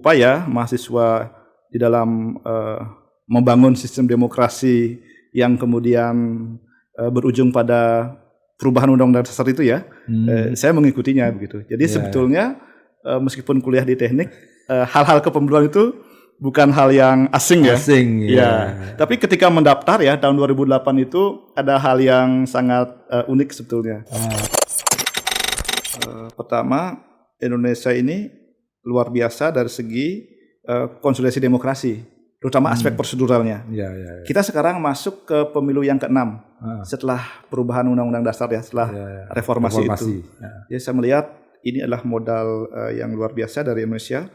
upaya mahasiswa di dalam membangun sistem demokrasi yang kemudian berujung pada perubahan Undang-Undang Dasar itu ya, saya mengikutinya begitu. Jadi sebetulnya meskipun kuliah di teknik, hal-hal kepemiluan itu bukan hal yang asing ya. Tapi ketika mendaftar ya tahun 2008 itu ada hal yang sangat unik sebetulnya. Pertama, Indonesia ini luar biasa dari segi konsolidasi demokrasi, terutama aspek proseduralnya. Kita sekarang masuk ke pemilu yang ke-6 setelah perubahan Undang-Undang Dasar ya, setelah reformasi itu. Ya, saya melihat ini adalah modal yang luar biasa dari Indonesia.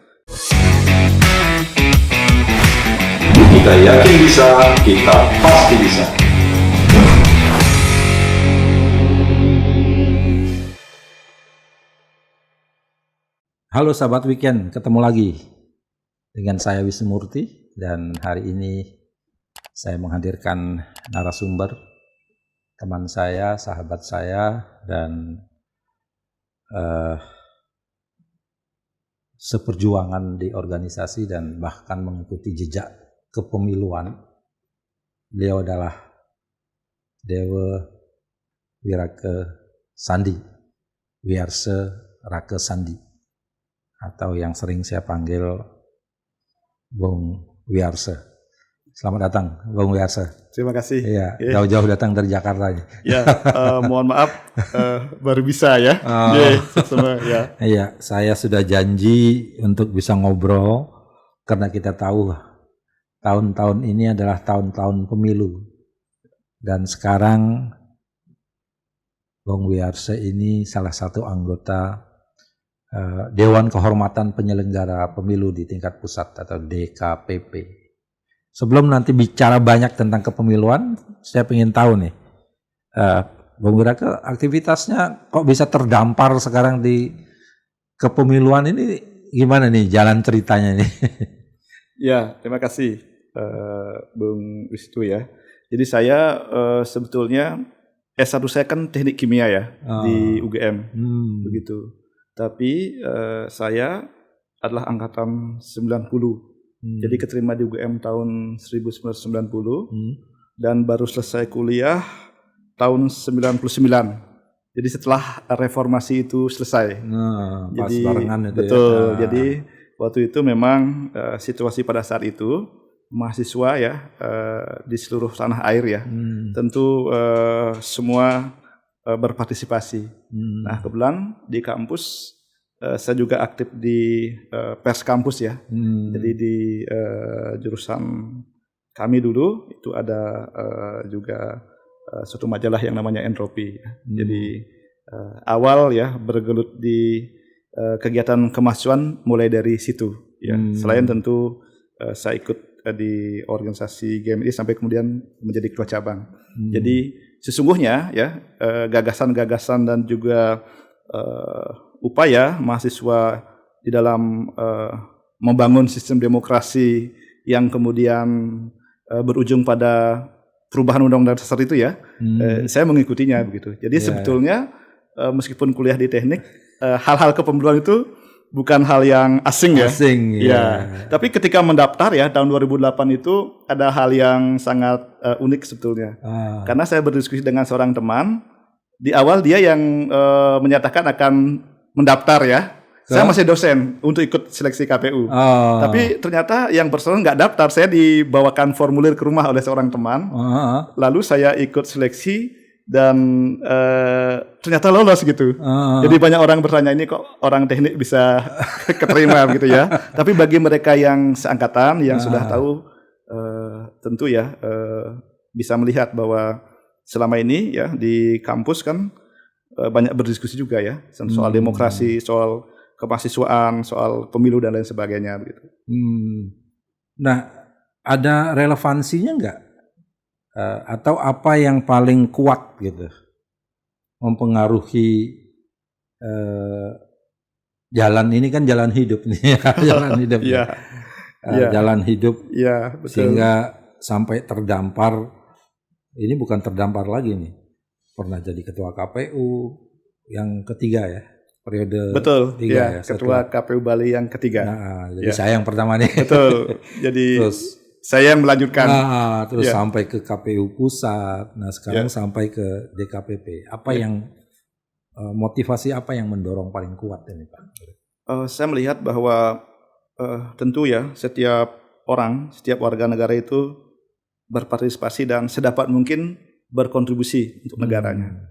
Kita yakin bisa, kita pasti bisa. Halo sahabat weekend, ketemu lagi dengan saya Wisnu Murti, dan hari ini saya menghadirkan narasumber, teman saya, sahabat saya, dan seperjuangan di organisasi dan bahkan mengikuti jejak kepemiluan. Beliau adalah Dewa Wirake Sandi, Wiarse Rake Sandi, atau yang sering saya panggil Bung Wiarse. Selamat datang Bung Wiarse. Terima kasih. Iya, jauh-jauh datang dari Jakarta. Ya, mohon maaf baru bisa ya. Iya, saya sudah janji untuk bisa ngobrol karena kita tahu tahun-tahun ini adalah tahun-tahun pemilu. Dan sekarang Bung Wiarse ini salah satu anggota Dewan Kehormatan Penyelenggara Pemilu di tingkat pusat atau DKPP. Sebelum nanti bicara banyak tentang kepemiluan, saya ingin tahu nih, Bung Wirake aktivitasnya kok bisa terdampar sekarang di kepemiluan ini, gimana nih jalan ceritanya nih? Ya, terima kasih Bung Wisnu ya. Jadi saya sebetulnya S1 saya kan teknik kimia ya di UGM, begitu. Tapi saya adalah angkatan 90. Jadi keterima di UGM tahun 1990 dan baru selesai kuliah tahun 99. Jadi setelah reformasi itu selesai. Pas barengan itu. Betul. Jadi waktu itu memang situasi pada saat itu mahasiswa ya di seluruh tanah air ya. Tentu semua berpartisipasi. Nah, kebetulan di kampus saya juga aktif di pers kampus ya. Jadi di jurusan kami dulu itu ada juga suatu majalah yang namanya Entropi. Jadi awal ya bergelut di kegiatan kemahasiswaan mulai dari situ. Ya. Selain tentu saya ikut di organisasi GMI sampai kemudian menjadi ketua cabang. Jadi sesungguhnya ya gagasan-gagasan dan juga upaya mahasiswa di dalam membangun sistem demokrasi yang kemudian berujung pada perubahan Undang-Undang Dasar itu ya, saya mengikutinya begitu. Jadi sebetulnya meskipun kuliah di teknik, hal-hal kepemiluan itu bukan hal yang asing ya. Tapi ketika mendaftar ya tahun 2008 itu ada hal yang sangat unik sebetulnya. Karena saya berdiskusi dengan seorang teman, di awal dia yang menyatakan akan mendaftar ya. Saya masih dosen untuk ikut seleksi KPU. Tapi ternyata yang bersangkutan nggak daftar. Saya dibawakan formulir ke rumah oleh seorang teman. Lalu saya ikut seleksi dan ternyata lolos gitu. Jadi banyak orang bertanya, ini kok orang teknik bisa keterima gitu ya. Tapi bagi mereka yang seangkatan, yang sudah tahu, tentu ya bisa melihat bahwa selama ini ya di kampus kan banyak berdiskusi juga ya soal demokrasi, soal kemahasiswaan, soal pemilu dan lain sebagainya begitu. Nah, ada relevansinya nggak? Atau apa yang paling kuat gitu mempengaruhi jalan ini kan jalan hidup nih, jalan hidup, jalan hidup, betul. Sehingga sampai terdampar. Ini bukan terdampar lagi nih, pernah jadi ketua KPU yang ketiga ya. periode Betul, tiga, ya, Ketua KPU Bali yang ketiga. Nah, jadi saya yang pertama nih. Betul. Jadi Terus saya yang melanjutkan. terus sampai ke KPU pusat. Nah, sekarang sampai ke DKPP. Apa yang motivasi apa yang mendorong paling kuat ini, Pak? Saya melihat bahwa tentu ya setiap orang, setiap warga negara itu berpartisipasi dan sedapat mungkin berkontribusi untuk negaranya.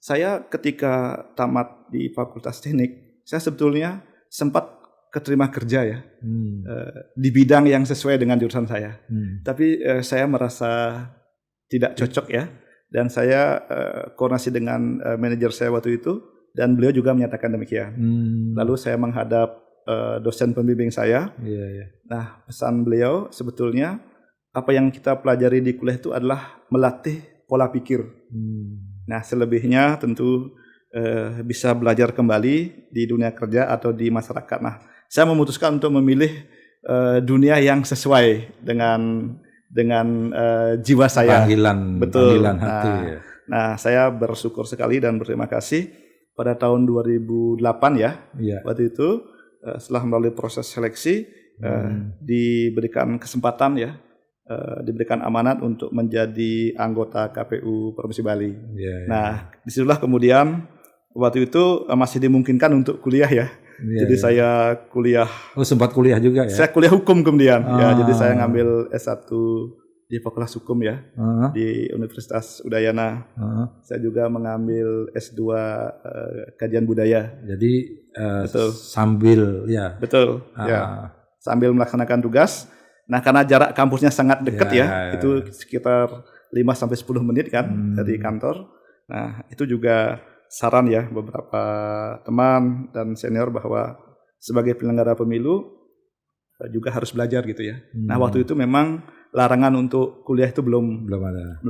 Saya ketika tamat di Fakultas Teknik, saya sebetulnya sempat keterima kerja ya di bidang yang sesuai dengan jurusan saya. Tapi saya merasa tidak cocok ya, dan saya koordinasi dengan manajer saya waktu itu, dan beliau juga menyatakan demikian. Lalu saya menghadap dosen pembimbing saya. Nah, pesan beliau sebetulnya apa yang kita pelajari di kuliah itu adalah melatih pola pikir. Nah, selebihnya tentu bisa belajar kembali di dunia kerja atau di masyarakat. Nah, saya memutuskan untuk memilih dunia yang sesuai dengan jiwa saya. Panggilan hati. Nah, saya bersyukur sekali dan berterima kasih pada tahun 2008 ya. Waktu itu setelah melalui proses seleksi diberikan kesempatan ya. Diberikan amanat untuk menjadi anggota KPU Provinsi Bali. Nah, disitulah kemudian waktu itu masih dimungkinkan untuk kuliah ya. Jadi saya kuliah. Oh, sempat kuliah juga ya? Saya kuliah hukum kemudian. Ya, jadi saya ngambil S1 di Fakultas Hukum ya, di Universitas Udayana. Saya juga mengambil S2 Kajian Budaya. Jadi sambil ya. Betul. Sambil melaksanakan tugas. Nah, karena jarak kampusnya sangat dekat itu sekitar 5-10 menit kan dari kantor. Nah, itu juga saran ya beberapa teman dan senior bahwa sebagai penyelenggara pemilu juga harus belajar gitu ya. Nah, waktu itu memang larangan untuk kuliah itu belum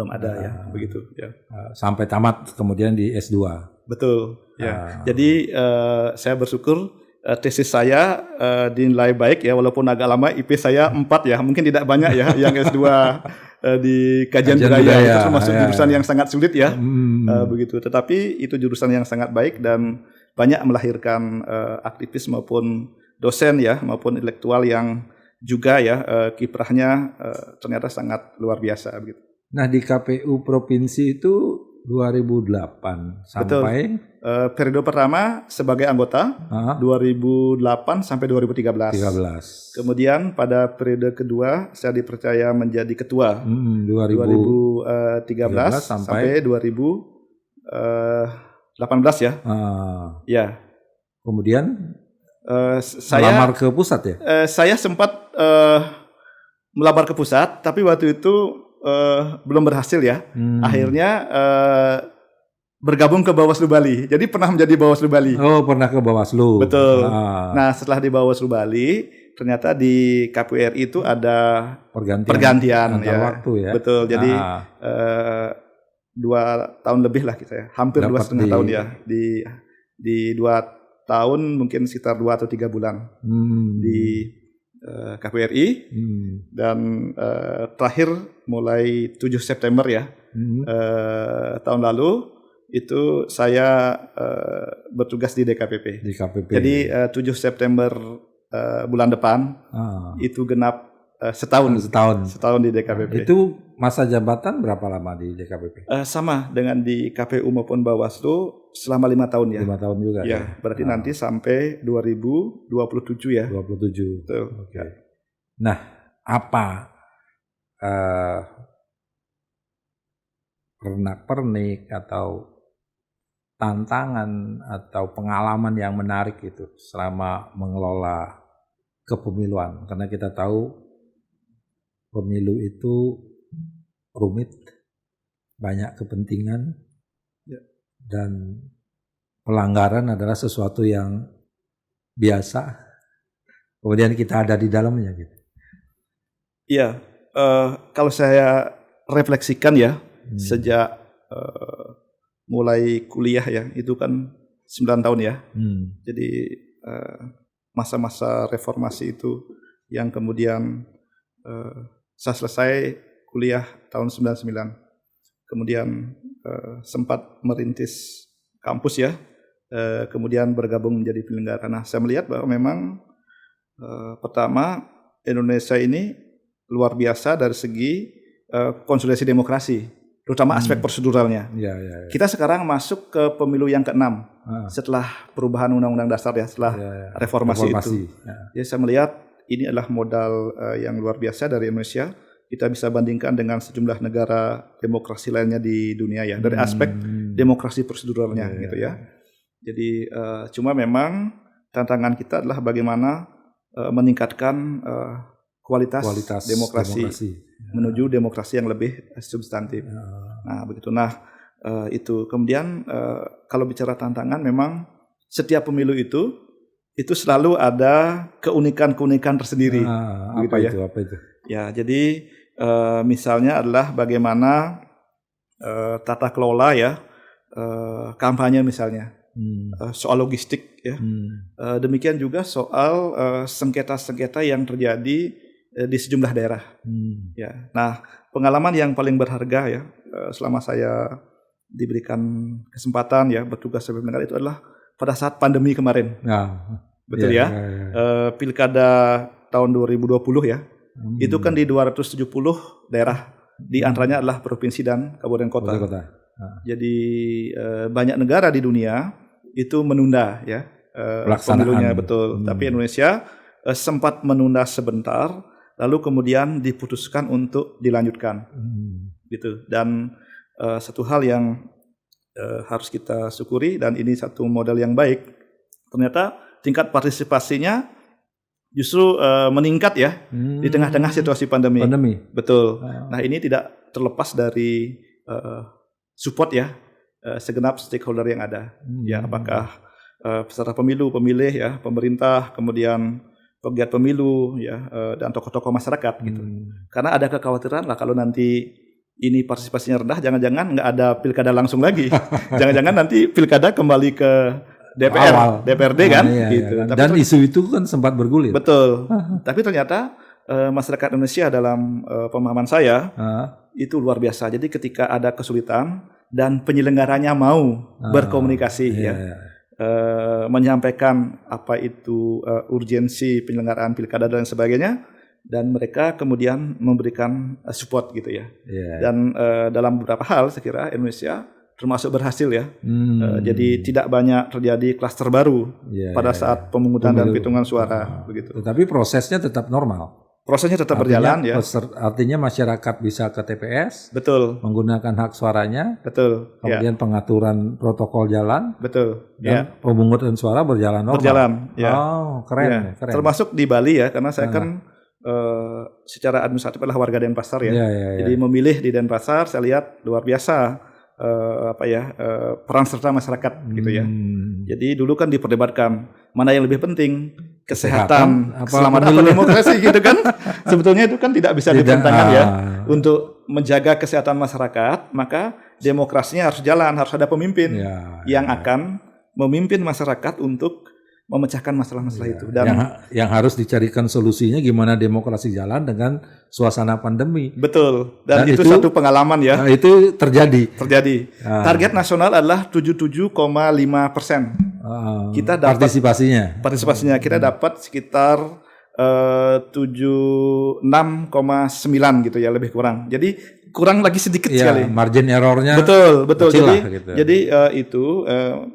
ada ya, begitu ya. Sampai tamat kemudian di S2. Betul ya. Jadi saya bersyukur tesis saya dinilai baik ya, walaupun agak lama. IP saya 4 ya, mungkin tidak banyak ya yang S2 di kajian budaya itu termasuk jurusan yang sangat sulit ya, begitu. Tetapi itu jurusan yang sangat baik dan banyak melahirkan aktivis maupun dosen ya, maupun intelektual yang juga ya kiprahnya ternyata sangat luar biasa begitu. Nah, di KPU provinsi itu 2008 sampai periode pertama sebagai anggota 2008 sampai 2013. Kemudian pada periode kedua saya dipercaya menjadi ketua 2013 sampai 2018 ya. Ya. Kemudian saya melamar ke pusat ya? Saya sempat melamar ke pusat, tapi waktu itu belum berhasil ya. Akhirnya bergabung ke Bawaslu Bali. Jadi pernah menjadi Bawaslu Bali. Oh, pernah ke Bawaslu. Betul. Nah, setelah di Bawaslu Bali, ternyata di KPU RI itu ada pergantian ya. Waktu ya. Betul. Jadi 2 tahun lebih lah kita ya. Hampir 2,5 tahun ya. Di 2 tahun mungkin sekitar 2 atau 3 bulan di KPU RI dan terakhir mulai 7 September ya tahun lalu itu saya bertugas di DKPP. Jadi 7 September bulan depan itu genap setahun di DKPP. Itu masa jabatan berapa lama di DKPP? Sama dengan di KPU maupun Bawaslu selama 5 tahun ya. 5 tahun juga ya. Berarti nanti sampai 2027 ya. 27. Betul. Okay. Nah, apa pernak-pernik atau tantangan atau pengalaman yang menarik itu selama mengelola kepemiluan? Karena kita tahu pemilu itu rumit, banyak kepentingan, dan pelanggaran adalah sesuatu yang biasa. Kemudian kita ada di dalamnya gitu. Iya, kalau saya refleksikan ya, sejak mulai kuliah ya, itu kan 9 tahun ya. Jadi masa-masa reformasi itu yang kemudian saya selesai kuliah tahun 99. Kemudian sempat merintis kampus ya kemudian bergabung menjadi penyelenggara. Nah, saya melihat bahwa memang pertama Indonesia ini luar biasa dari segi konsolidasi demokrasi, terutama aspek proseduralnya. Kita sekarang masuk ke pemilu yang ke-6 setelah perubahan Undang-Undang Dasar ya, setelah reformasi itu. Jadi saya melihat ini adalah modal yang luar biasa dari Indonesia. Kita bisa bandingkan dengan sejumlah negara demokrasi lainnya di dunia ya, dari aspek demokrasi proseduralnya gitu ya. Jadi cuma memang tantangan kita adalah bagaimana meningkatkan kualitas demokrasi menuju demokrasi yang lebih substantif. Nah, begitu. Nah, itu. Kemudian kalau bicara tantangan, memang setiap pemilu itu selalu ada keunikan-keunikan tersendiri. Apa itu? Ya, jadi misalnya adalah bagaimana tata kelola ya, kampanye misalnya, soal logistik ya. Demikian juga soal sengketa-sengketa yang terjadi di sejumlah daerah. Ya. Nah, pengalaman yang paling berharga ya selama saya diberikan kesempatan ya bertugas sebagai negara itu adalah pada saat pandemi kemarin. Betul ya. Pilkada tahun 2020 ya. Itu kan di 270 daerah, di antaranya adalah provinsi dan kabupaten kota. Jadi banyak negara di dunia itu menunda ya pemilunya, betul. Tapi Indonesia sempat menunda sebentar, lalu kemudian diputuskan untuk dilanjutkan, gitu. Dan satu hal yang harus kita syukuri, dan ini satu modal yang baik, ternyata tingkat partisipasinya justru meningkat ya di tengah-tengah situasi pandemi. Betul. Nah, ini tidak terlepas dari support ya segenap stakeholder yang ada. Ya, apakah peserta pemilu, pemilih ya, pemerintah, kemudian pegiat pemilu ya, dan tokoh-tokoh masyarakat gitu. Karena ada kekhawatiran lah kalau nanti ini partisipasinya rendah, jangan-jangan nggak ada pilkada langsung lagi. Jangan-jangan nanti pilkada kembali ke DPRD kan, gitu. Tapi dan isu itu kan sempat bergulir. Betul. Tapi ternyata masyarakat Indonesia dalam pemahaman saya itu luar biasa. Jadi ketika ada kesulitan dan penyelenggaranya mau berkomunikasi menyampaikan apa itu urgensi penyelenggaraan pilkada dan sebagainya, dan mereka kemudian memberikan support gitu ya. Dan dalam beberapa hal saya kira Indonesia termasuk berhasil ya. Jadi tidak banyak terjadi klaster baru pada saat pemungutan dan hitungan suara begitu. Tapi prosesnya tetap normal. Prosesnya tetap berjalan ya. Artinya masyarakat bisa ke TPS, betul, menggunakan hak suaranya, betul. Kemudian pengaturan protokol jalan, betul. Dan pemungutan suara berjalan normal. Berjalan. Ya. Oh, keren. Termasuk di Bali ya, karena saya kan secara administratif adalah warga Denpasar ya. Jadi memilih di Denpasar, saya lihat luar biasa. Peran serta masyarakat gitu ya. Jadi dulu kan diperdebatkan mana yang lebih penting, kesehatan keselamatan, demokrasi gitu kan. Sebetulnya itu kan tidak bisa dipertentangkan ya. Untuk menjaga kesehatan masyarakat, maka demokrasinya harus jalan, harus ada pemimpin yang akan memimpin masyarakat untuk memecahkan masalah-masalah itu. Dan yang harus dicarikan solusinya gimana demokrasi jalan dengan suasana pandemi. Betul. Dan itu satu pengalaman ya. Itu terjadi. Target nasional adalah 77,5%. Kita dapat partisipasinya kita dapat sekitar 76,9 gitu ya, lebih kurang. Jadi kurang lagi sedikit sekali. Margin errornya betul. Gitu. Jadi itu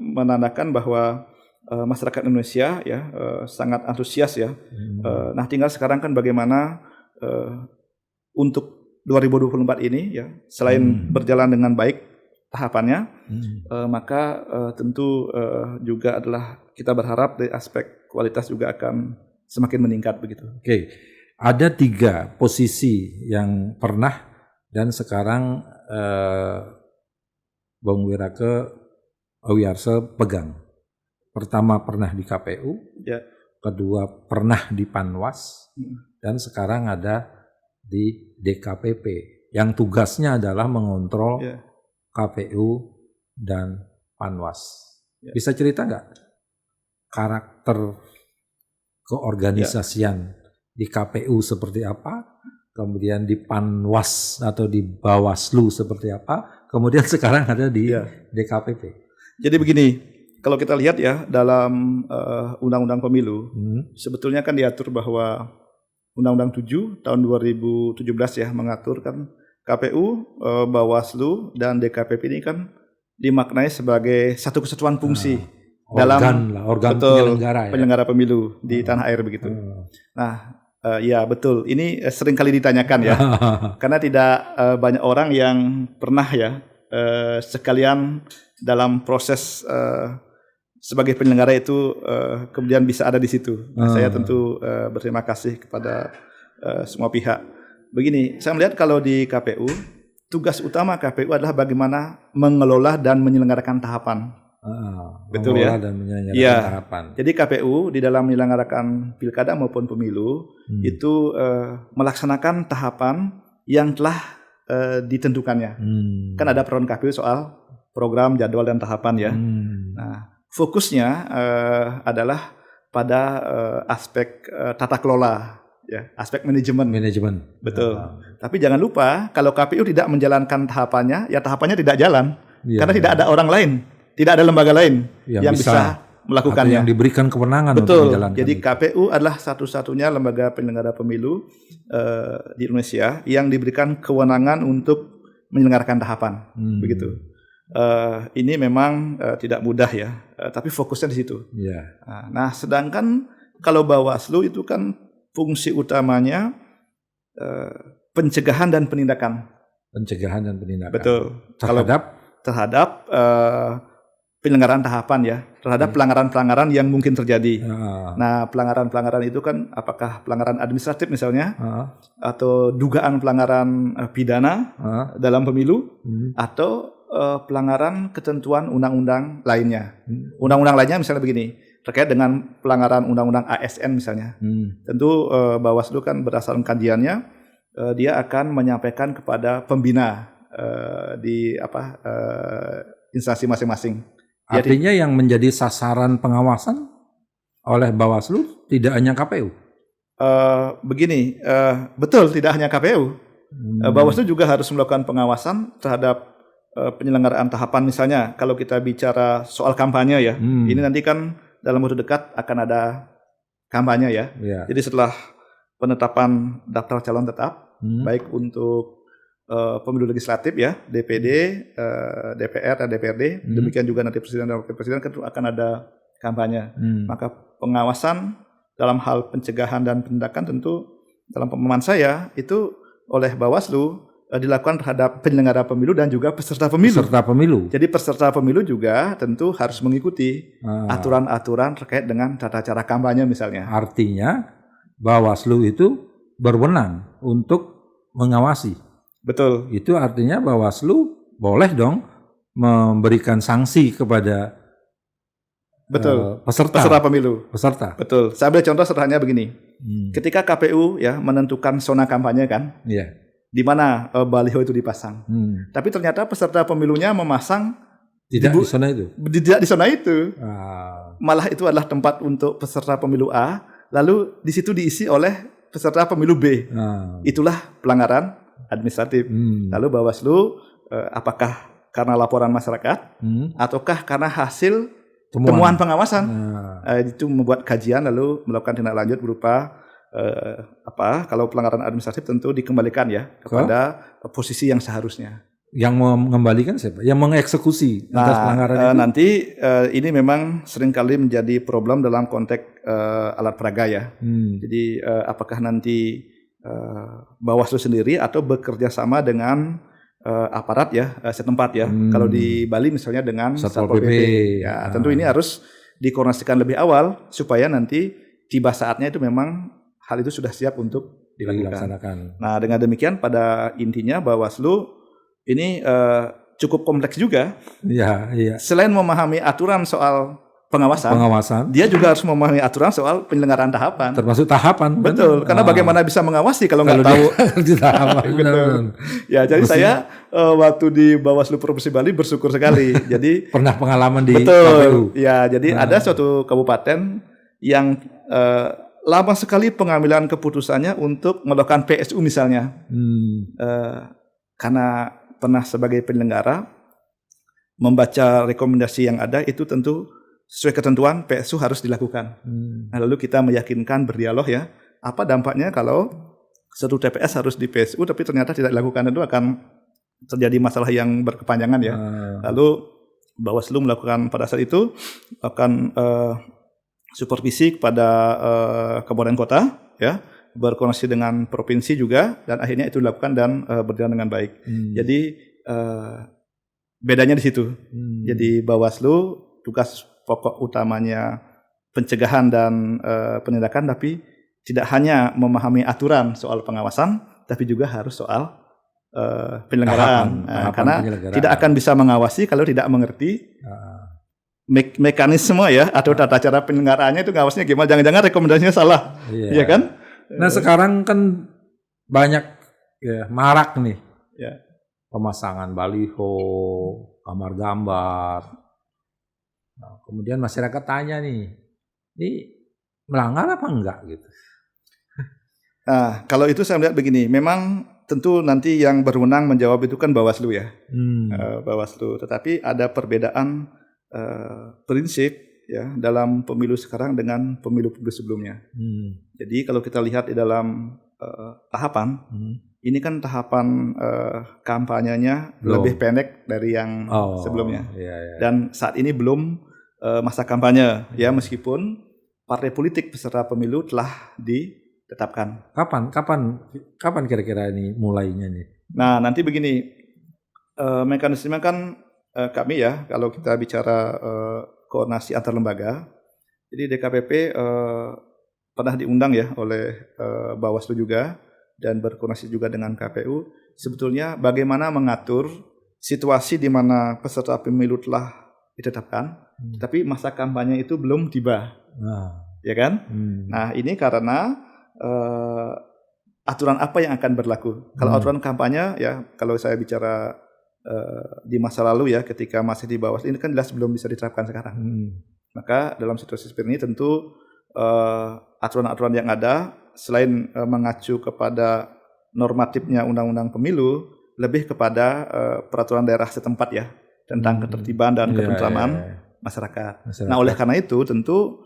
menandakan bahwa masyarakat Indonesia ya sangat antusias ya. Nah, tinggal sekarang kan bagaimana untuk 2024 ini ya, selain berjalan dengan baik tahapannya, maka tentu juga adalah kita berharap dari aspek kualitas juga akan semakin meningkat begitu. Oke. Ada 3 posisi yang pernah dan sekarang Bung Wiyarso pegang. Pertama pernah di KPU, kedua pernah di Panwas, dan sekarang ada di DKPP yang tugasnya adalah mengontrol KPU dan Panwas. Bisa cerita nggak karakter keorganisasian di KPU seperti apa, kemudian di Panwas atau di Bawaslu seperti apa, kemudian sekarang ada di DKPP. Jadi begini, kalau kita lihat ya dalam Undang-Undang Pemilu, sebetulnya kan diatur bahwa Undang-Undang 7 tahun 2017 ya mengatur kan KPU, Bawaslu dan DKPP ini kan dimaknai sebagai satu kesatuan fungsi dalam organ penyelenggara pemilu di tanah air begitu. Nah, ya betul. Ini sering kali ditanyakan ya, karena tidak banyak orang yang pernah ya sekalian dalam proses sebagai penyelenggara itu kemudian bisa ada di situ. Nah, saya tentu berterima kasih kepada semua pihak. Begini, saya melihat kalau di KPU, tugas utama KPU adalah bagaimana mengelola dan menyelenggarakan tahapan. Betul ya? Dan menyelenggarakan tahapan. Jadi KPU di dalam menyelenggarakan pilkada maupun pemilu itu melaksanakan tahapan yang telah ditentukannya. Kan ada peraturan KPU soal program, jadwal, dan tahapan ya. Nah, fokusnya adalah pada aspek tata kelola. Ya, aspek manajemen. Betul. Tapi jangan lupa kalau KPU tidak menjalankan tahapannya, ya tahapannya tidak jalan. Karena tidak ada orang lain, tidak ada lembaga lain yang bisa melakukannya. Yang diberikan kewenangan untuk menjalankan. Jadi KPU adalah satu-satunya lembaga penyelenggara pemilu di Indonesia yang diberikan kewenangan untuk menyelenggarakan tahapan. Begitu. Ini memang tidak mudah ya, tapi fokusnya di situ. Nah, sedangkan kalau Bawaslu itu kan fungsi utamanya pencegahan dan penindakan. Betul. Terhadap penyelenggaraan tahapan ya, terhadap pelanggaran-pelanggaran yang mungkin terjadi. Nah, pelanggaran-pelanggaran itu kan apakah pelanggaran administratif misalnya, atau dugaan pelanggaran pidana dalam pemilu, atau pelanggaran ketentuan undang-undang lainnya. Undang-undang lainnya misalnya begini, terkait dengan pelanggaran undang-undang ASN misalnya. Tentu Bawaslu kan berdasarkan kajiannya, dia akan menyampaikan kepada pembina di instansi masing-masing. Artinya yang menjadi sasaran pengawasan oleh Bawaslu tidak hanya KPU. Begini, betul tidak hanya KPU. Bawaslu juga harus melakukan pengawasan terhadap penyelenggaraan tahapan misalnya. Kalau kita bicara soal kampanye ya, ini nanti kan dalam waktu dekat akan ada kampanye ya. Jadi setelah penetapan daftar calon tetap, baik untuk pemilu legislatif ya, DPD, DPR dan DPRD, demikian juga nanti presiden dan wakil presiden kan akan ada kampanye. Maka pengawasan dalam hal pencegahan dan penindakan tentu dalam pemahaman saya itu oleh Bawaslu dilakukan terhadap penyelenggara pemilu dan juga peserta pemilu. Jadi peserta pemilu juga tentu harus mengikuti aturan-aturan terkait dengan tata cara kampanye misalnya. Artinya Bawaslu itu berwenang untuk mengawasi. Betul. Itu artinya Bawaslu boleh dong memberikan sanksi kepada peserta pemilu. Betul. Saya ambil contoh sederhananya begini. Ketika KPU ya menentukan zona kampanye kan. Di mana baliho itu dipasang. Tapi ternyata peserta pemilunya memasang tidak di zona itu. Tidak di zona itu. Malah itu adalah tempat untuk peserta pemilu A, lalu di situ diisi oleh peserta pemilu B. Itulah pelanggaran administratif. Lalu Bawaslu apakah karena laporan masyarakat ataukah karena hasil temuan pengawasan itu membuat kajian lalu melakukan tindak lanjut berupa kalau pelanggaran administratif tentu dikembalikan ya kepada posisi yang seharusnya. Yang mengembalikan siapa? Yang mengeksekusi atas pelanggaran itu? Nanti ini memang seringkali menjadi problem dalam konteks alat peraga ya. Jadi apakah nanti Bawaslu sendiri atau bekerja sama dengan aparat ya setempat ya. Kalau di Bali misalnya dengan Satpol PP. Ya, tentu ini harus dikoordinasikan lebih awal supaya nanti tiba saatnya itu memang hal itu sudah siap untuk dilaksanakan. Nah, dengan demikian pada intinya Bawaslu ini cukup kompleks juga. Selain memahami aturan soal pengawasan, dia juga harus memahami aturan soal penyelenggaraan tahapan. Termasuk tahapan. Betul, karena bagaimana bisa mengawasi kalau nggak tahu. Betul. Ya, jadi saya waktu di Bawaslu Provinsi Bali bersyukur sekali. Jadi pernah pengalaman di KPU. Ya, jadi ada suatu kabupaten yang lama sekali pengambilan keputusannya untuk melakukan PSU misalnya. Karena pernah sebagai penyelenggara membaca rekomendasi yang ada itu tentu sesuai ketentuan PSU harus dilakukan. Nah, lalu kita meyakinkan berdialog ya, apa dampaknya kalau satu TPS harus di PSU tapi ternyata tidak dilakukan, itu akan terjadi masalah yang berkepanjangan ya. Lalu Bawaslu melakukan pada saat itu akan supervisi kepada kabupaten kota ya, berkoordinasi dengan provinsi juga, dan akhirnya itu dilakukan dan berjalan dengan baik. Jadi bedanya di situ. Jadi Bawaslu tugas pokok utamanya pencegahan dan penindakan, tapi tidak hanya memahami aturan soal pengawasan, tapi juga harus soal penyelenggaraan. Karena tidak akan bisa mengawasi kalau tidak mengerti mekanisme ya atau tata cara penyelenggaraannya, itu ngawasnya gimana. Jangan-jangan rekomendasinya salah, ya kan? Nah sekarang kan banyak ya, marak nih pemasangan baliho, gambar gambar. Nah, kemudian masyarakat tanya nih, ini melanggar apa enggak gitu? Nah, kalau itu saya melihat begini, memang tentu nanti yang berwenang menjawab itu kan Bawaslu ya, Bawaslu. Tetapi ada perbedaan prinsip ya dalam pemilu sekarang dengan pemilu-pemilu sebelumnya. Jadi kalau kita lihat di dalam tahapan, ini kan tahapan kampanyenya lebih pendek dari yang sebelumnya. Dan saat ini belum masa kampanye ya, meskipun partai politik peserta pemilu telah ditetapkan. Kapan kira-kira ini mulainya nih? Nah, nanti begini, mekanisme kan kami ya, kalau kita bicara koordinasi antar lembaga, jadi DKPP pernah diundang ya oleh Bawaslu juga, dan berkoordinasi juga dengan KPU. Sebetulnya bagaimana mengatur situasi di mana peserta pemilu telah ditetapkan, tapi masa kampanye itu belum tiba, ya kan? Nah, ini karena aturan apa yang akan berlaku. Kalau aturan kampanye ya, kalau saya bicara di masa lalu ya, ketika masih di Bawaslu, ini kan jelas belum bisa diterapkan sekarang. Maka dalam situasi seperti ini tentu aturan-aturan yang ada selain mengacu kepada normatifnya undang-undang pemilu, lebih kepada peraturan daerah setempat ya, tentang ketertiban dan ketentraman masyarakat. Nah, oleh karena itu tentu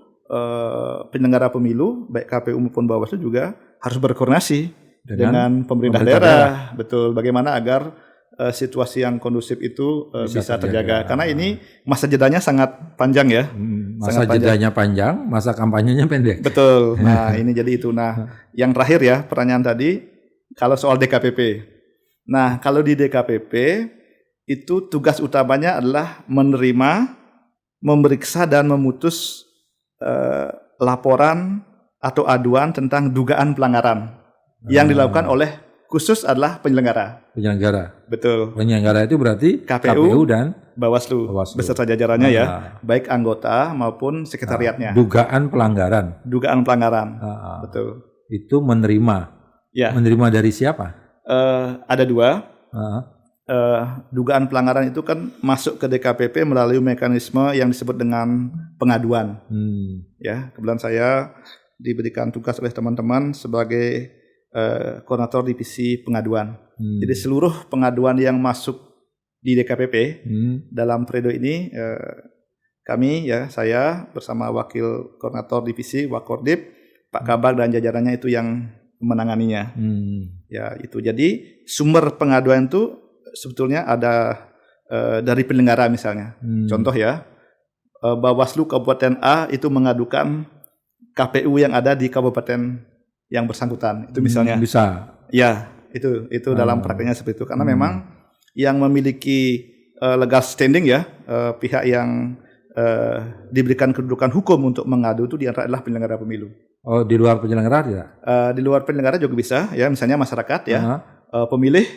penyelenggara pemilu baik KPU maupun Bawaslu juga harus berkoordinasi dengan pemerintah daerah. Betul, bagaimana agar situasi yang kondusif itu bisa terjaga. Karena ini masa jedanya sangat panjang ya. Masa jedanya panjang, masa kampanyenya pendek. Betul. Nah, ini jadi itu. Nah, yang terakhir ya, pertanyaan tadi kalau soal DKPP. Nah, kalau di DKPP itu tugas utamanya adalah menerima, memeriksa dan memutus laporan atau aduan tentang dugaan pelanggaran yang dilakukan oleh khusus adalah penyelenggara. Betul. Penyelenggara itu berarti KPU dan Bawaslu beserta jajarannya ya, baik anggota maupun sekretariatnya. Dugaan pelanggaran. Betul. Itu menerima. Ya. Menerima dari siapa? Ada dua. Dugaan pelanggaran itu kan masuk ke DKPP melalui mekanisme yang disebut dengan pengaduan. Ya, kebetulan saya diberikan tugas oleh teman-teman sebagai koordinator divisi pengaduan. Jadi seluruh pengaduan yang masuk di DKPP dalam periode ini, kami ya, saya bersama wakil koordinator divisi Wakordip, Pak Kabak dan jajarannya itu yang menanganinya. Ya, itu. Jadi sumber pengaduan itu sebetulnya ada dari penyelenggara misalnya. Contoh ya, Bawaslu Kabupaten A itu mengadukan KPU yang ada di kabupaten yang bersangkutan. Itu misalnya. Bisa. Ya, itu dalam prakteknya seperti itu. Karena memang yang memiliki legal standing ya, pihak yang diberikan kedudukan hukum untuk mengadu itu diantara adalah penyelenggara pemilu. Oh, di luar penyelenggara tidak? Di luar penyelenggara juga bisa ya, misalnya masyarakat ya, pemilih,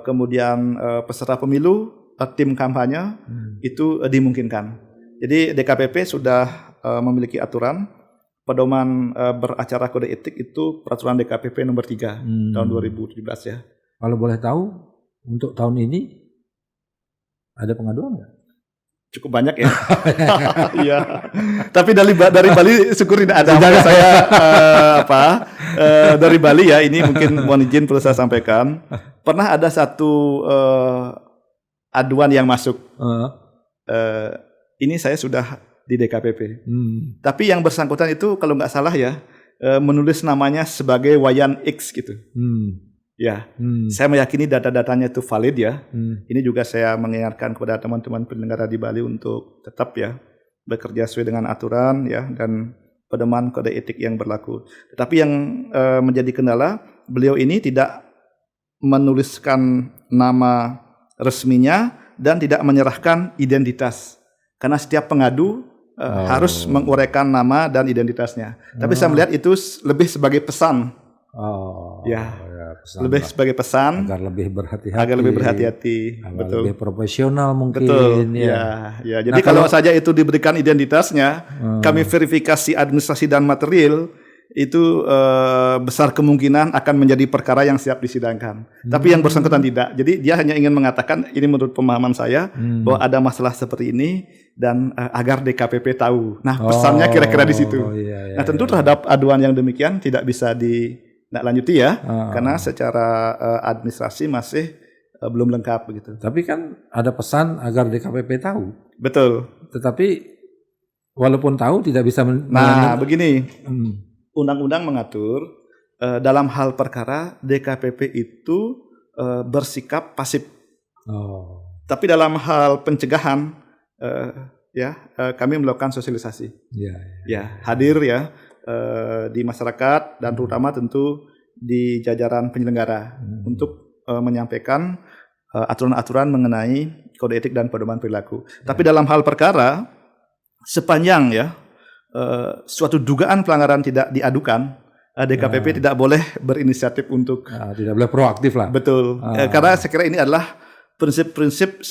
kemudian peserta pemilu, tim kampanye, itu dimungkinkan. Jadi DKPP sudah memiliki aturan pedoman beracara kode etik, itu peraturan DKPP nomor 3 tahun 2017 ya. Kalau boleh tahu untuk tahun ini ada pengaduan nggak? Cukup banyak ya. Iya. Tapi dari Bali syukur tidak ada. Saya dari Bali ya, ini mungkin mohon izin perlu saya sampaikan. Pernah ada satu aduan yang masuk. Ini saya sudah di DKPP. Tapi yang bersangkutan itu kalau nggak salah ya menulis namanya sebagai Wayan X gitu. Ya, saya meyakini data-datanya itu valid ya. Ini juga saya mengingatkan kepada teman-teman penyelenggara di Bali untuk tetap ya bekerja sesuai dengan aturan ya dan pedoman kode etik yang berlaku. Tetapi yang menjadi kendala, beliau ini tidak menuliskan nama resminya dan tidak menyerahkan identitas. Karena setiap pengadu harus menguraikan nama dan identitasnya. Tapi saya melihat itu lebih sebagai pesan. Pesan lebih sebagai pesan agar lebih berhati-hati. Agar betul. Lebih profesional mungkin. Betul. Ya. Jadi kalau saja itu diberikan identitasnya, kami verifikasi administrasi dan material itu besar kemungkinan akan menjadi perkara yang siap disidangkan. Tapi yang bersangkutan tidak. Jadi dia hanya ingin mengatakan ini menurut pemahaman saya bahwa ada masalah seperti ini dan agar DKPP tahu. Nah pesannya kira-kira di situ. Nah tentu terhadap aduan yang demikian tidak bisa lanjuti ya, karena secara administrasi masih belum lengkap begitu. Tapi kan ada pesan agar DKPP tahu. Betul. Tetapi walaupun tahu tidak bisa. Begini. Undang-undang mengatur dalam hal perkara DKPP itu bersikap pasif. Tapi dalam hal pencegahan kami melakukan sosialisasi. Hadir ya di masyarakat dan terutama tentu di jajaran penyelenggara untuk menyampaikan aturan-aturan mengenai kode etik dan pedoman perilaku. Tapi dalam hal perkara sepanjang suatu dugaan pelanggaran tidak diadukan, DKPP tidak boleh berinisiatif untuk tidak boleh proaktif lah. Betul. Karena saya kira ini adalah prinsip-prinsip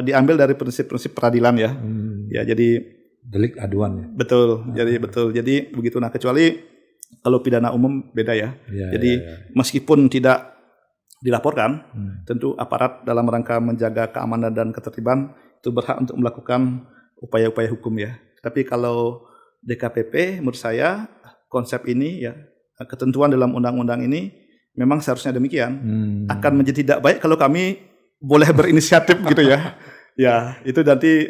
diambil dari prinsip-prinsip peradilan ya. Ya jadi delik aduan ya. Betul. Jadi begitu. Nah kecuali kalau pidana umum beda ya. Jadi meskipun tidak dilaporkan, tentu aparat dalam rangka menjaga keamanan dan ketertiban itu berhak untuk melakukan upaya-upaya hukum ya. Tapi kalau DKPP menurut saya konsep ini ya ketentuan dalam undang-undang ini memang seharusnya demikian. Akan menjadi tidak baik kalau kami boleh berinisiatif gitu ya. Ya itu nanti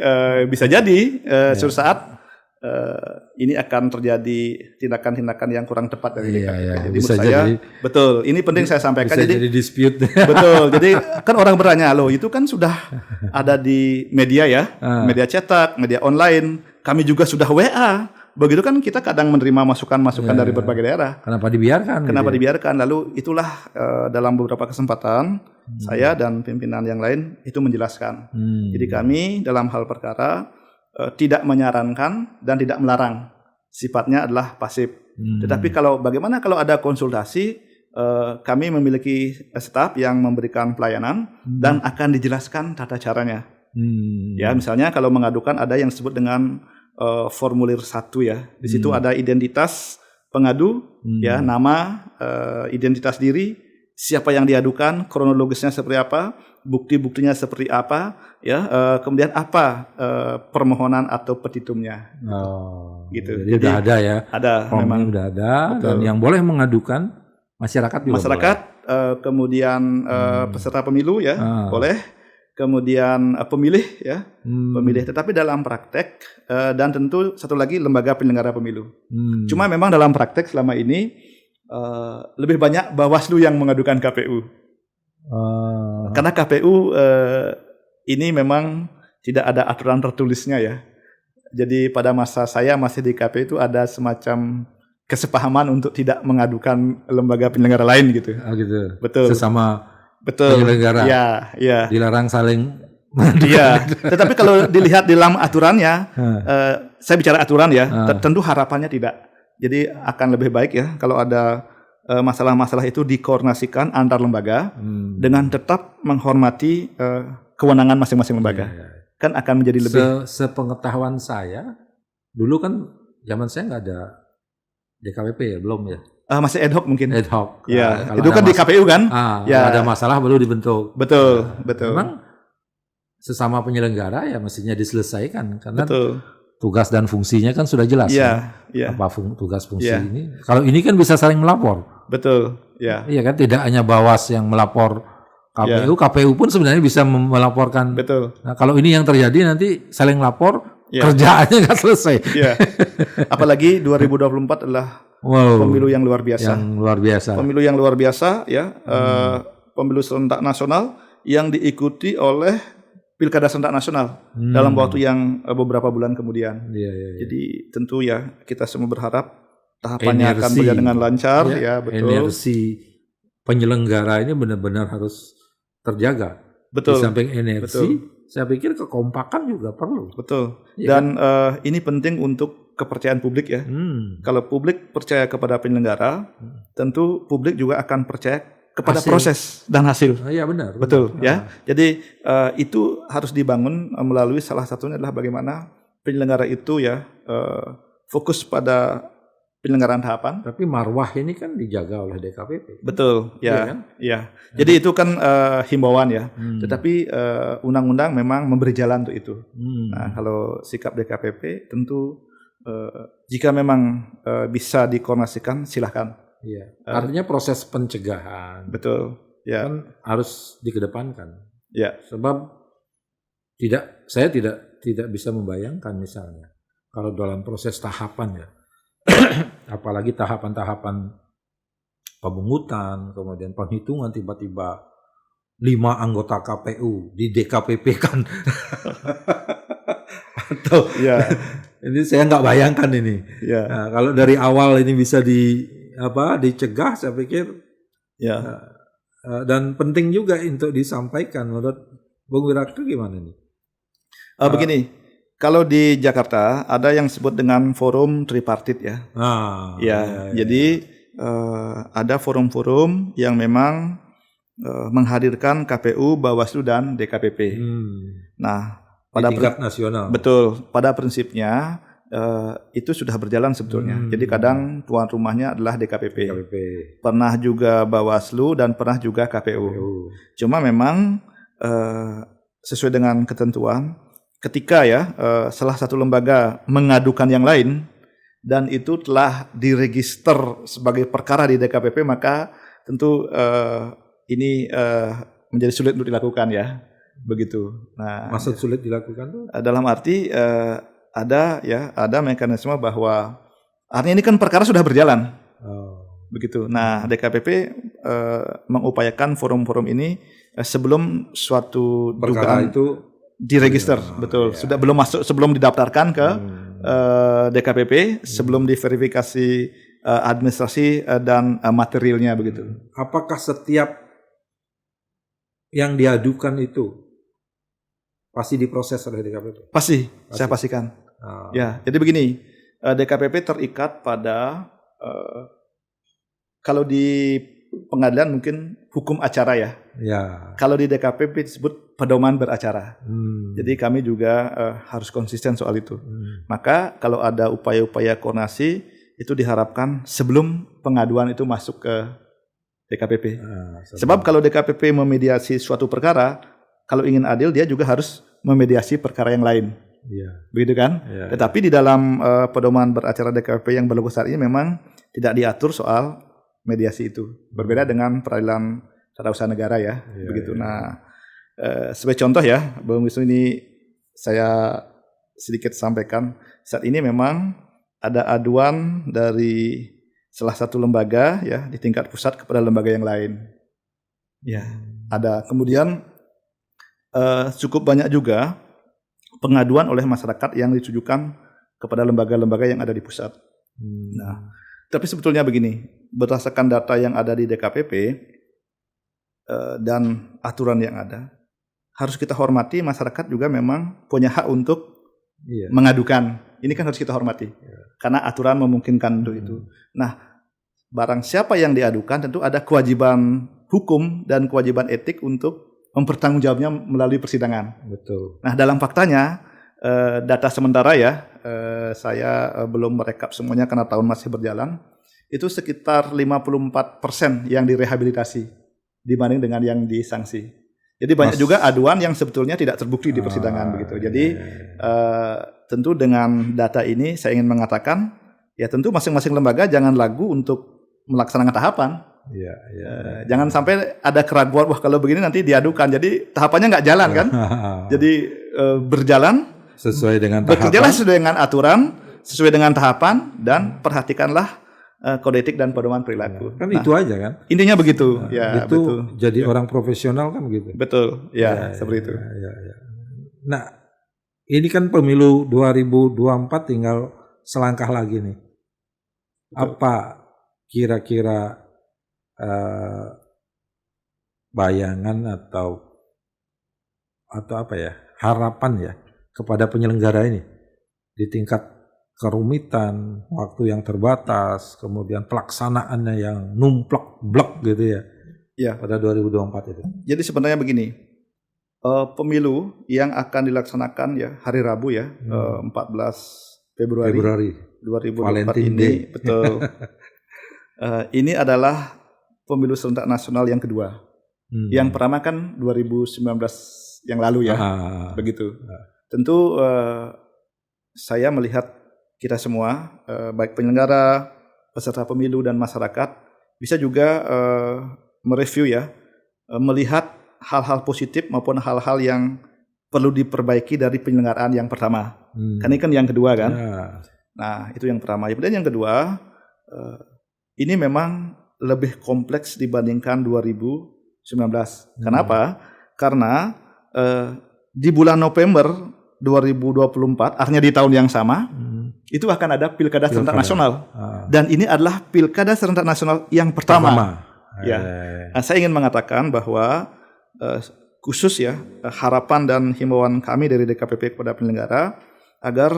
bisa jadi suatu saat ini akan terjadi tindakan-tindakan yang kurang tepat dari DKPP. Jadi menurut saya betul. Ini penting saya sampaikan. Bisa jadi dispute. Betul. Jadi kan orang bertanya loh itu kan sudah ada di media ya, media cetak, media online. Kami juga sudah WA. Begitu kan kita kadang menerima masukan-masukan dari berbagai daerah. Kenapa dibiarkan? Dibiarkan? Lalu itulah dalam beberapa kesempatan saya dan pimpinan yang lain itu menjelaskan. Jadi kami dalam hal perkara tidak menyarankan dan tidak melarang. Sifatnya adalah pasif. Tetapi bagaimana kalau ada konsultasi, kami memiliki staf yang memberikan pelayanan dan akan dijelaskan tata caranya. Ya misalnya kalau mengadukan ada yang disebut dengan formulir 1 ya. Di situ ada identitas pengadu, ya nama, identitas diri, siapa yang diadukan, kronologisnya seperti apa, bukti-buktinya seperti apa, ya, kemudian apa permohonan atau petitumnya. Gitu. Jadi udah ada ya. Ada, memang udah ada. Betul. Dan yang boleh mengadukan masyarakat juga. Masyarakat, kemudian peserta pemilu ya, boleh. Kemudian pemilih ya, pemilih. Tetapi dalam praktek dan tentu satu lagi lembaga penyelenggara pemilu. Cuma memang dalam praktek selama ini lebih banyak Bawaslu yang mengadukan KPU. Karena KPU ini memang tidak ada aturan tertulisnya ya. Jadi pada masa saya masih di KPU itu ada semacam kesepahaman untuk tidak mengadukan lembaga penyelenggara lain gitu. Gitu. Betul. Sesama betul. Penyelenggara. Ya. Dilarang saling. Iya. Tetapi kalau dilihat di dalam aturannya, saya bicara aturan ya, tentu harapannya tidak. Jadi akan lebih baik ya kalau ada masalah-masalah itu dikoordinasikan antar lembaga dengan tetap menghormati kewenangan masing-masing lembaga. Kan akan menjadi lebih. Sepengetahuan saya, dulu kan zaman saya nggak ada DKPP ya, belum ya. Masih ad hoc mungkin. Ad hoc. Ya, itu kan di KPU kan. Ya. Ada masalah baru dibentuk. Betul. Memang sesama penyelenggara ya mestinya diselesaikan karena betul. Tugas dan fungsinya kan sudah jelas. Ya. Apa tugas fungsi ini? Kalau ini kan bisa saling melapor. Betul. Ya. Iya kan, tidak hanya Bawas yang melapor KPU, KPU pun sebenarnya bisa melaporkan. Betul. Nah, kalau ini yang terjadi nanti saling lapor, kerjaannya nggak selesai. Ya. Apalagi 2024 adalah pemilu yang luar biasa. Pemilu yang luar biasa ya. Pemilu serentak nasional yang diikuti oleh pilkada serentak nasional dalam waktu yang beberapa bulan kemudian. Jadi tentu ya kita semua berharap tahapannya akan berjalan dengan lancar. Ya, betul. Energi penyelenggara ini benar-benar harus terjaga. Betul. Di samping energi, saya pikir kekompakan juga perlu. Betul. Dan ini penting untuk kepercayaan publik ya. Kalau publik percaya kepada penyelenggara, tentu publik juga akan percaya kepada proses dan hasil. Iya benar. Betul ya. Jadi itu harus dibangun melalui salah satunya adalah bagaimana penyelenggara itu ya fokus pada penyelenggaraan tahapan. Tapi marwah ini kan dijaga oleh DKPP. Betul, ya. Iya kan? Ya. Jadi itu kan himbauan ya. Tetapi undang-undang memang memberi jalan untuk itu. Nah, kalau sikap DKPP tentu jika memang bisa dikoordinasikan silahkan. Iya. Artinya proses pencegahan. Betul. Ya. Kan harus dikedepankan. Ya. Sebab saya tidak bisa membayangkan misalnya kalau dalam proses tahapan ya. Apalagi tahapan-tahapan pemungutan, kemudian penghitungan tiba-tiba 5 anggota KPU di DKPP kan. Atau ini saya nggak bayangkan ini. Nah, kalau dari awal ini bisa dicegah, saya pikir dan penting juga untuk disampaikan. Menurut Bung Wiraktu gimana nih? Begini. Kalau di Jakarta ada yang disebut dengan forum tripartit ya. Jadi ada forum-forum yang memang menghadirkan KPU, Bawaslu dan DKPP. Nah, pada tingkat nasional. Betul. Pada prinsipnya itu sudah berjalan sebetulnya. Jadi kadang tuan rumahnya adalah DKPP. Pernah juga Bawaslu dan pernah juga KPU. Cuma memang sesuai dengan ketentuan. Ketika salah satu lembaga mengadukan yang lain dan itu telah diregister sebagai perkara di DKPP, maka tentu ini menjadi sulit untuk dilakukan ya, begitu. Nah, maksud sulit dilakukan tuh? Dalam arti ada mekanisme bahwa artinya ini kan perkara sudah berjalan, begitu. Nah, DKPP mengupayakan forum-forum ini sebelum suatu perkara dugaan itu diregister, betul. Sudah belum masuk, sebelum didaftarkan ke DKPP, sebelum diverifikasi administrasi dan materialnya begitu. Apakah setiap yang diadukan itu pasti diproses oleh DKPP? Pasti. Saya pastikan. Ya, jadi begini, DKPP terikat pada kalau di pengadilan mungkin hukum acara ya. Kalau di DKPP disebut pedoman beracara. Jadi kami juga harus konsisten soal itu. Maka kalau ada upaya-upaya koordinasi itu diharapkan sebelum pengaduan itu masuk ke DKPP. Sebab kalau DKPP memediasi suatu perkara, kalau ingin adil dia juga harus memediasi perkara yang lain. Begitu kan? Tetapi di dalam pedoman beracara DKPP yang berlaku saat ini memang tidak diatur soal mediasi itu. Berbeda dengan peradilan tata usaha negara ya. Begitu. Nah, sebagai contoh ya, Bung Wisnu, ini saya sedikit sampaikan. Saat ini memang ada aduan dari salah satu lembaga ya di tingkat pusat kepada lembaga yang lain. Ada. Kemudian cukup banyak juga pengaduan oleh masyarakat yang ditujukan kepada lembaga-lembaga yang ada di pusat. Nah, tapi sebetulnya begini, berdasarkan data yang ada di DKPP dan aturan yang ada, harus kita hormati masyarakat juga memang punya hak untuk mengadukan. Ini kan harus kita hormati, karena aturan memungkinkan untuk itu. Nah, barang siapa yang diadukan tentu ada kewajiban hukum dan kewajiban etik untuk mempertanggungjawabnya melalui persidangan. Betul. Nah, dalam faktanya data sementara ya, saya belum merekap semuanya karena tahun masih berjalan, itu sekitar 54% yang direhabilitasi dibanding dengan yang disanksi. Jadi banyak juga aduan yang sebetulnya tidak terbukti di persidangan begitu. Jadi tentu dengan data ini saya ingin mengatakan, ya tentu masing-masing lembaga jangan ragu untuk melaksanakan tahapan. Jangan sampai ada keraguan, wah kalau begini nanti diadukan, jadi tahapannya nggak jalan kan. Jadi berjalan, sesuai dengan tahapan. Bekerjalah sesuai dengan aturan, sesuai dengan tahapan, dan perhatikanlah kode etik dan pedoman perilaku. Kan itu aja kan? Intinya begitu. Ya, itu betul. jadi orang profesional kan gitu. Betul. Ya, seperti itu. Ya. Nah, ini kan pemilu 2024 tinggal selangkah lagi nih. Betul. Apa kira-kira bayangan atau apa ya, harapan ya kepada penyelenggara ini di tingkat kerumitan, waktu yang terbatas, kemudian pelaksanaannya yang numplek-blek gitu ya. Ya, pada 2024 itu. Jadi sebenarnya begini, pemilu yang akan dilaksanakan ya hari Rabu ya, 14 Februari 2024 ini, betul. Ini adalah pemilu serentak nasional yang kedua. Yang pertama kan 2019 yang lalu ya, begitu. Tentu saya melihat kita semua, baik penyelenggara, peserta pemilu dan masyarakat, bisa juga mereview ya, melihat hal-hal positif maupun hal-hal yang perlu diperbaiki dari penyelenggaraan yang pertama. Kan ini kan yang kedua kan. Nah itu yang pertama. Dan yang kedua, ini memang lebih kompleks dibandingkan 2019. Kenapa? Karena di bulan November 2024, artinya di tahun yang sama, itu akan ada pilkada serentak nasional. Dan ini adalah pilkada serentak nasional yang pertama. Ya. Nah, saya ingin mengatakan bahwa khusus ya, harapan dan himbauan kami dari DKPP kepada penyelenggara agar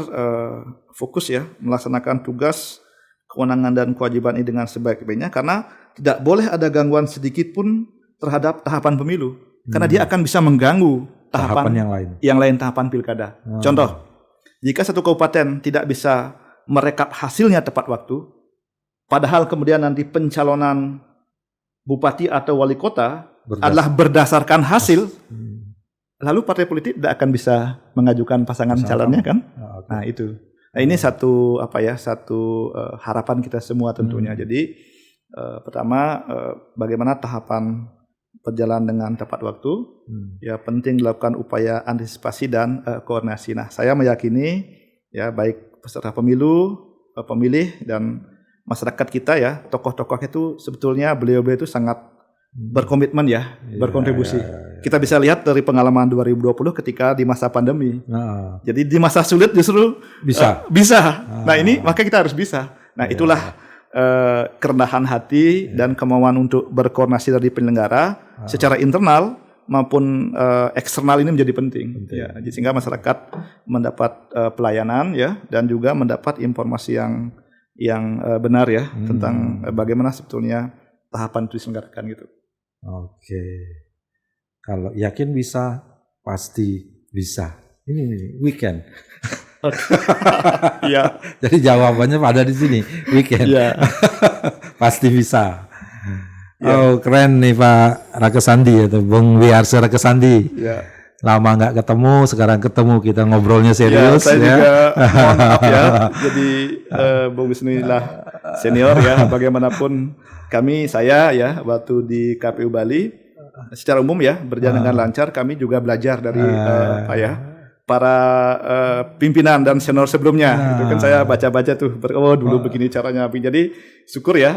fokus ya melaksanakan tugas, kewenangan dan kewajiban ini dengan sebaik-baiknya, karena tidak boleh ada gangguan sedikit pun terhadap tahapan pemilu, karena dia akan bisa mengganggu tahapan yang lain tahapan pilkada. Contoh, jika satu kabupaten tidak bisa merekap hasilnya tepat waktu, padahal kemudian nanti pencalonan bupati atau wali kota adalah berdasarkan hasil, lalu partai politik tidak akan bisa mengajukan pasangan calonnya kan? Nah itu. Nah ini satu harapan kita semua tentunya. Jadi pertama, bagaimana tahapan berjalan dengan tepat waktu, ya penting dilakukan upaya antisipasi dan koordinasi. Nah, saya meyakini ya baik peserta pemilu, pemilih dan masyarakat kita ya, tokoh-tokoh itu sebetulnya beliau-beliau itu sangat berkomitmen ya, berkontribusi. Kita bisa lihat dari pengalaman 2020 ketika di masa pandemi. Jadi di masa sulit justru bisa. Nah, ini maka kita harus bisa. Nah, itulah kerendahan hati dan kemauan untuk berkoordinasi dari penyelenggara secara internal maupun eksternal ini menjadi penting. Ya, sehingga masyarakat mendapat pelayanan ya, dan juga mendapat informasi yang benar ya tentang bagaimana sebetulnya tahapan itu diselenggarakan gitu. Oke. Kalau yakin bisa, pasti bisa. Ini weekend. Ya. Jadi jawabannya pada di sini, weekend. Ya. Pasti bisa. Ya. Oh keren nih Pak Rakesandi atau Bung Wiarsa Rakesandi. Ya. Lama nggak ketemu, sekarang ketemu, kita ngobrolnya serius. Ya, saya juga mohon maaf ya. Jadi Bung Wisnu inilah senior ya. Bagaimanapun saya ya waktu di KPU Bali secara umum ya berjalan dengan lancar. Kami juga belajar dari para pimpinan dan senior sebelumnya. Itu kan saya baca-baca tuh, dulu begini caranya. Jadi syukur ya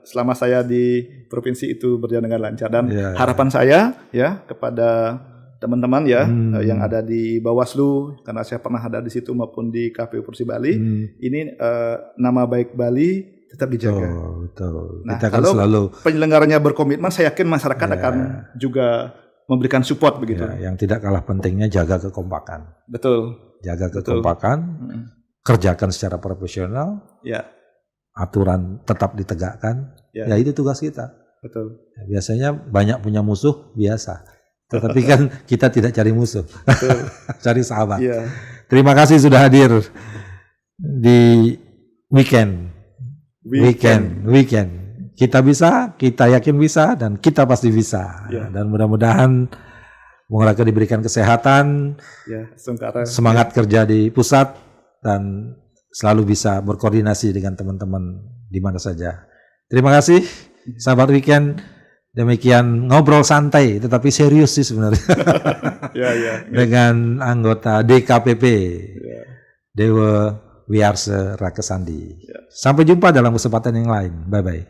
selama saya di provinsi itu berjalan dengan lancar, dan harapan saya ya kepada teman-teman ya yang ada di Bawaslu, karena saya pernah ada di situ maupun di KPU Provinsi Bali, ini nama baik Bali tetap dijaga. Betul. Nah, kita kan kalau selalu penyelenggaranya berkomitmen, saya yakin masyarakat akan juga memberikan support begitu. Yang tidak kalah pentingnya jaga kekompakan. Betul. Jaga kekompakan, kerjakan secara profesional. Ya. Aturan tetap ditegakkan. Ya itu tugas kita. Betul. Biasanya banyak punya musuh biasa. Tetapi kan kita tidak cari musuh. Betul. Cari sahabat. Ya. Terima kasih sudah hadir di weekend. Kita bisa, kita yakin bisa, dan kita pasti bisa. Ya. Dan mudah-mudahan Bung Raka diberikan kesehatan, semangat kerja di pusat, dan selalu bisa berkoordinasi dengan teman-teman di mana saja. Terima kasih, sahabat Weekend. Demikian ngobrol santai tetapi serius sih sebenarnya. Dengan anggota DKPP. Dewa Wiyarsa Rakesandi. Sampai jumpa dalam kesempatan yang lain. Bye-bye.